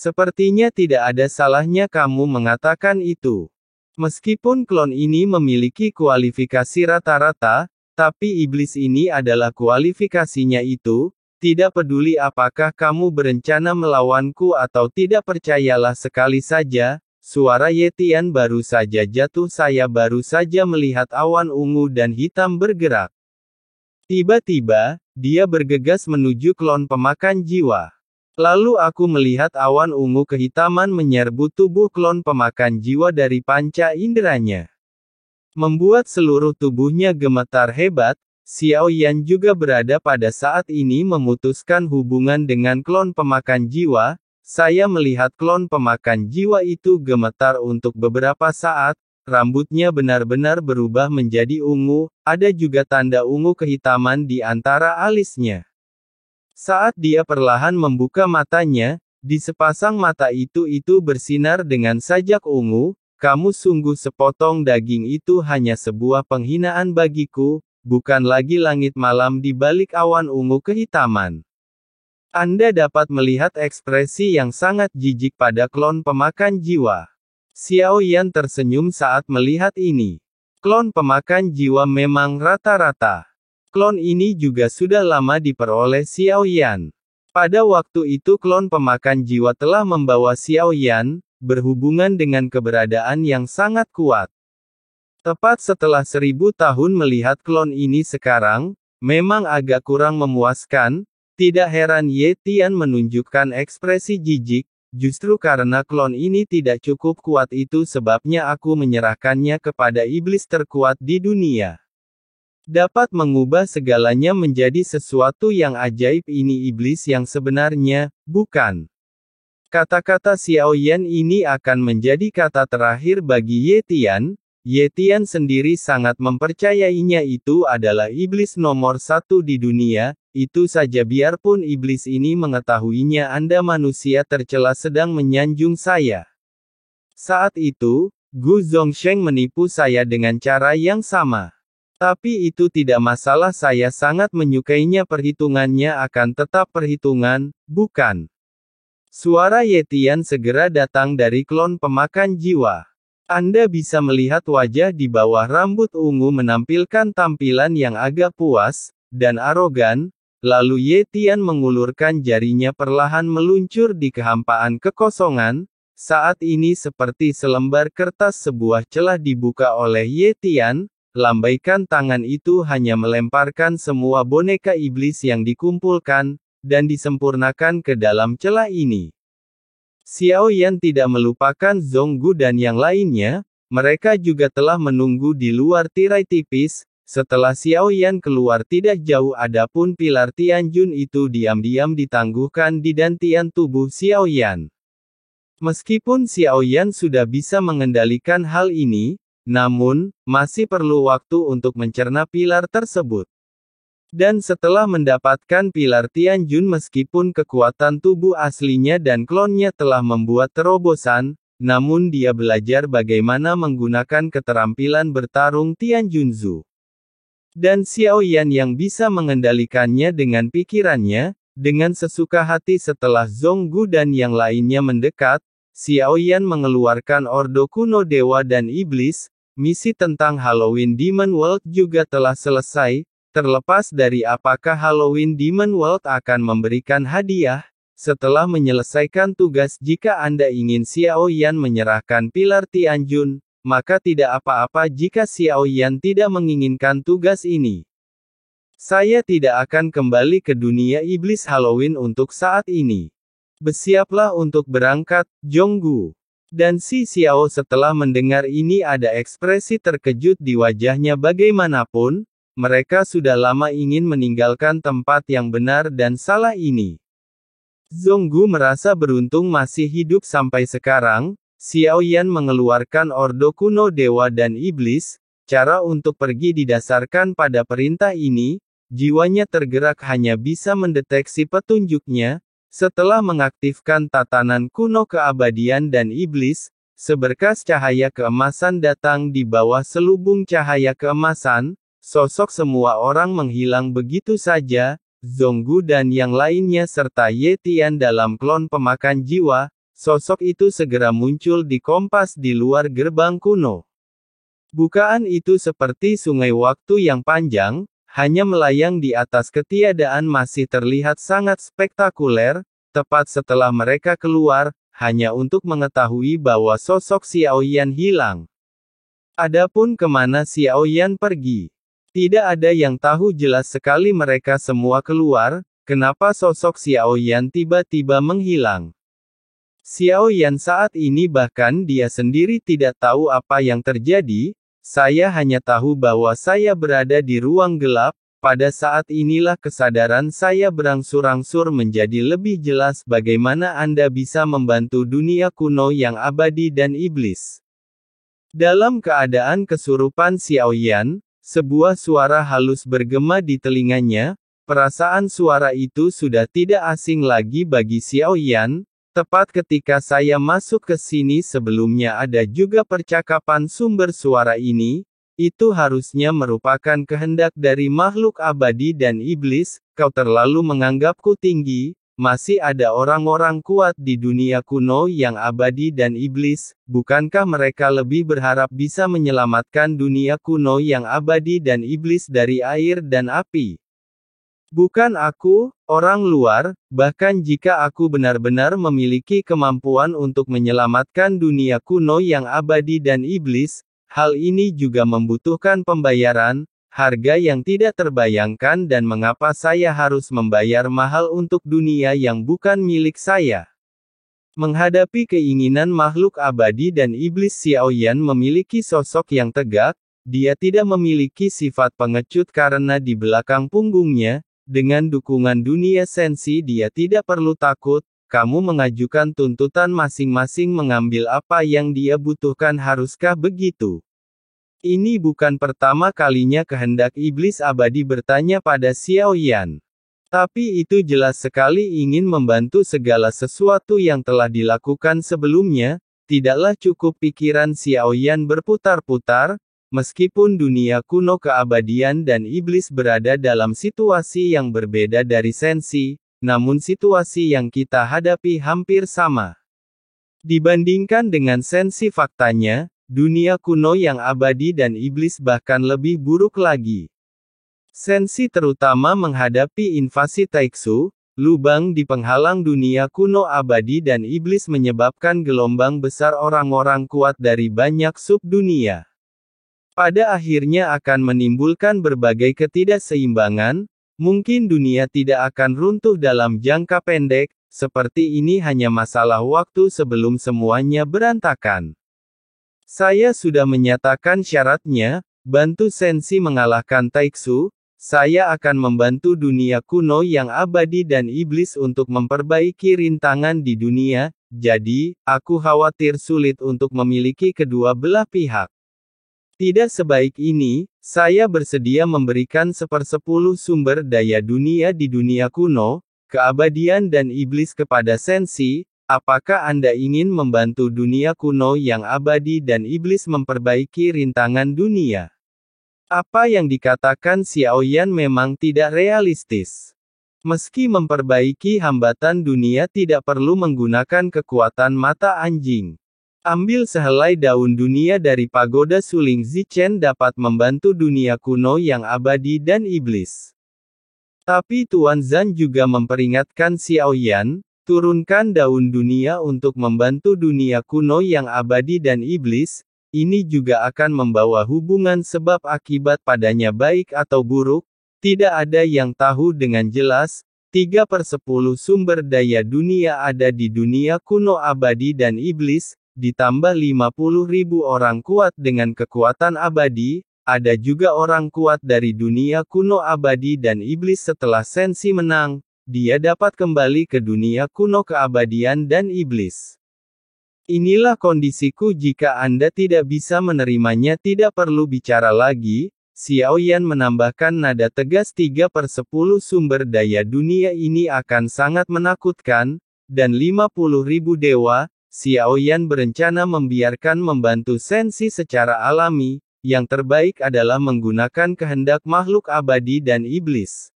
Sepertinya tidak ada salahnya kamu mengatakan itu. Meskipun klon ini memiliki kualifikasi rata-rata, tapi iblis ini adalah kualifikasinya itu. Tidak peduli apakah kamu berencana melawanku atau tidak, percayalah sekali saja. Suara Yetian baru saja jatuh. Saya baru saja melihat awan ungu dan hitam bergerak. Tiba-tiba, dia bergegas menuju klon pemakan jiwa. Lalu aku melihat awan ungu kehitaman menyerbu tubuh klon pemakan jiwa dari panca inderanya. Membuat seluruh tubuhnya gemetar hebat. Xiao Yan juga berada pada saat ini memutuskan hubungan dengan klon pemakan jiwa. Saya melihat klon pemakan jiwa itu gemetar untuk beberapa saat. Rambutnya benar-benar berubah menjadi ungu, ada juga tanda ungu kehitaman di antara alisnya. Saat dia perlahan membuka matanya, di sepasang mata itu bersinar dengan sajak ungu. Kamu sungguh sepotong daging, itu hanya sebuah penghinaan bagiku, bukan lagi langit malam di balik awan ungu kehitaman. Anda dapat melihat ekspresi yang sangat jijik pada klon pemakan jiwa. Xiao Yan tersenyum saat melihat ini. Klon pemakan jiwa memang rata-rata. Klon ini juga sudah lama diperoleh Xiao Yan. Pada waktu itu klon pemakan jiwa telah membawa Xiao Yan, berhubungan dengan keberadaan yang sangat kuat. Tepat setelah 1000 tahun melihat klon ini sekarang, memang agak kurang memuaskan. Tidak heran Yetian menunjukkan ekspresi jijik. Justru karena klon ini tidak cukup kuat, itu sebabnya aku menyerahkannya kepada iblis terkuat di dunia. Dapat mengubah segalanya menjadi sesuatu yang ajaib. Ini iblis yang sebenarnya, bukan? Kata-kata Xiao Yan ini akan menjadi kata terakhir bagi Yetian. Yetian sendiri sangat mempercayainya, itu adalah iblis nomor 1 di dunia. Itu saja biarpun iblis ini mengetahuinya Anda manusia tercela sedang menyanjung saya. Saat itu, Gu Zongsheng menipu saya dengan cara yang sama. Tapi itu tidak masalah, saya sangat menyukainya. Perhitungannya akan tetap perhitungan, bukan? Suara Yetian segera datang dari klon pemakan jiwa. Anda bisa melihat wajah di bawah rambut ungu menampilkan tampilan yang agak puas dan arogan. Lalu Yetian mengulurkan jarinya perlahan meluncur di kehampaan kekosongan. Saat ini seperti selembar kertas, sebuah celah dibuka oleh Yetian. Lambaikan tangan itu hanya melemparkan semua boneka iblis yang dikumpulkan, dan disempurnakan ke dalam celah ini. Xiao Yan tidak melupakan Zonggu dan yang lainnya. Mereka juga telah menunggu di luar tirai tipis. Setelah Xiao Yan keluar tidak jauh, adapun pilar Tianjun itu diam-diam ditangguhkan di dantian tubuh Xiao Yan. Meskipun Xiao Yan sudah bisa mengendalikan hal ini, namun, masih perlu waktu untuk mencerna pilar tersebut. Dan setelah mendapatkan pilar Tianjun, meskipun kekuatan tubuh aslinya dan klonnya telah membuat terobosan, namun dia belajar bagaimana menggunakan keterampilan bertarung Tianjunzu. Dan Xiao Yan yang bisa mengendalikannya dengan pikirannya, dengan sesuka hati. Setelah Zonggu dan yang lainnya mendekat, Xiao Yan mengeluarkan Ordo Kuno Dewa dan Iblis. Misi tentang Halloween Demon World juga telah selesai. Terlepas dari apakah Halloween Demon World akan memberikan hadiah, setelah menyelesaikan tugas, jika Anda ingin Xiao Yan menyerahkan pilar Tianjun, maka tidak apa-apa jika Xiao Yan tidak menginginkan tugas ini. Saya tidak akan kembali ke dunia iblis Halloween untuk saat ini. Bersiaplah untuk berangkat, Zonggu. Dan si Xiao setelah mendengar ini ada ekspresi terkejut di wajahnya. Bagaimanapun, mereka sudah lama ingin meninggalkan tempat yang benar dan salah ini. Zonggu merasa beruntung masih hidup sampai sekarang. Xiao Yan mengeluarkan Ordo Kuno Dewa dan Iblis. Cara untuk pergi didasarkan pada perintah ini. Jiwanya tergerak hanya bisa mendeteksi petunjuknya. Setelah mengaktifkan tatanan kuno keabadian dan iblis, seberkas cahaya keemasan datang di bawah selubung cahaya keemasan. Sosok semua orang menghilang begitu saja. Zonggu dan yang lainnya serta Yetian dalam klon pemakan jiwa sosok itu segera muncul di kompas di luar gerbang kuno. Bukaan itu seperti sungai waktu yang panjang, hanya melayang di atas ketiadaan masih terlihat sangat spektakuler, tepat setelah mereka keluar, hanya untuk mengetahui bahwa sosok Xiaoyan hilang. Adapun kemana Xiaoyan pergi, tidak ada yang tahu. Jelas sekali mereka semua keluar, kenapa sosok Xiaoyan tiba-tiba menghilang. Xiaoyan saat ini bahkan dia sendiri tidak tahu apa yang terjadi. Saya hanya tahu bahwa saya berada di ruang gelap. Pada saat inilah kesadaran saya berangsur-angsur menjadi lebih jelas bagaimana Anda bisa membantu dunia kuno yang abadi dan iblis. Dalam keadaan kesurupan Xiaoyan, sebuah suara halus bergema di telinganya. Perasaan suara itu sudah tidak asing lagi bagi Xiaoyan. Tepat ketika saya masuk ke sini sebelumnya ada juga percakapan sumber suara ini. Itu harusnya merupakan kehendak dari makhluk abadi dan iblis. Kau terlalu menganggapku tinggi. Masih ada orang-orang kuat di dunia kuno yang abadi dan iblis. Bukankah mereka lebih berharap bisa menyelamatkan dunia kuno yang abadi dan iblis dari air dan api? Bukan aku, orang luar. Bahkan jika aku benar-benar memiliki kemampuan untuk menyelamatkan dunia kuno yang abadi dan iblis, hal ini juga membutuhkan pembayaran, harga yang tidak terbayangkan. Dan mengapa saya harus membayar mahal untuk dunia yang bukan milik saya? Menghadapi keinginan makhluk abadi dan iblis, Xiaoyan memiliki sosok yang tegak. Dia tidak memiliki sifat pengecut karena di belakang punggungnya, dengan dukungan dunia sensi dia tidak perlu takut. Kamu mengajukan tuntutan masing-masing mengambil apa yang dia butuhkan, haruskah begitu? Ini bukan pertama kalinya kehendak iblis abadi bertanya pada Xiaoyan. Tapi itu jelas sekali ingin membantu segala sesuatu yang telah dilakukan sebelumnya. Tidaklah cukup pikiran Xiaoyan berputar-putar. Meskipun dunia kuno keabadian dan iblis berada dalam situasi yang berbeda dari sensi, namun situasi yang kita hadapi hampir sama. Dibandingkan dengan sensi, faktanya, dunia kuno yang abadi dan iblis bahkan lebih buruk lagi. Sensi terutama menghadapi invasi Taixu, lubang di penghalang dunia kuno abadi dan iblis menyebabkan gelombang besar orang-orang kuat dari banyak sub-dunia. Pada akhirnya akan menimbulkan berbagai ketidakseimbangan. Mungkin dunia tidak akan runtuh dalam jangka pendek, seperti ini hanya masalah waktu sebelum semuanya berantakan. Saya sudah menyatakan syaratnya, bantu sensi mengalahkan Taixu. Saya akan membantu dunia kuno yang abadi dan iblis untuk memperbaiki rintangan di dunia. Jadi, aku khawatir sulit untuk memiliki kedua belah pihak. Tidak sebaik ini, saya bersedia memberikan 1/10 sumber daya dunia di dunia kuno, keabadian dan iblis kepada sensi. Apakah Anda ingin membantu dunia kuno yang abadi dan iblis memperbaiki rintangan dunia? Apa yang dikatakan Xiaoyan memang tidak realistis. Meski memperbaiki hambatan dunia tidak perlu menggunakan kekuatan mata anjing. Ambil sehelai daun dunia dari pagoda suling Zichen dapat membantu dunia kuno yang abadi dan iblis. Tapi Tuan Zhan juga memperingatkan Xiaoyan, turunkan daun dunia untuk membantu dunia kuno yang abadi dan iblis. Ini juga akan membawa hubungan sebab akibat padanya baik atau buruk. Tidak ada yang tahu dengan jelas. 3/10 sumber daya dunia ada di dunia kuno abadi dan iblis. Ditambah 50.000 orang kuat dengan kekuatan abadi, ada juga orang kuat dari dunia kuno abadi dan iblis. Setelah sensi menang, dia dapat kembali ke dunia kuno keabadian dan iblis. Inilah kondisiku. Jika Anda tidak bisa menerimanya tidak perlu bicara lagi. Xiaoyan menambahkan nada tegas. 3/10 sumber daya dunia ini akan sangat menakutkan, dan 50.000 dewa. Xiaoyan berencana membiarkan membantu sensi secara alami. Yang terbaik adalah menggunakan kehendak makhluk abadi dan iblis.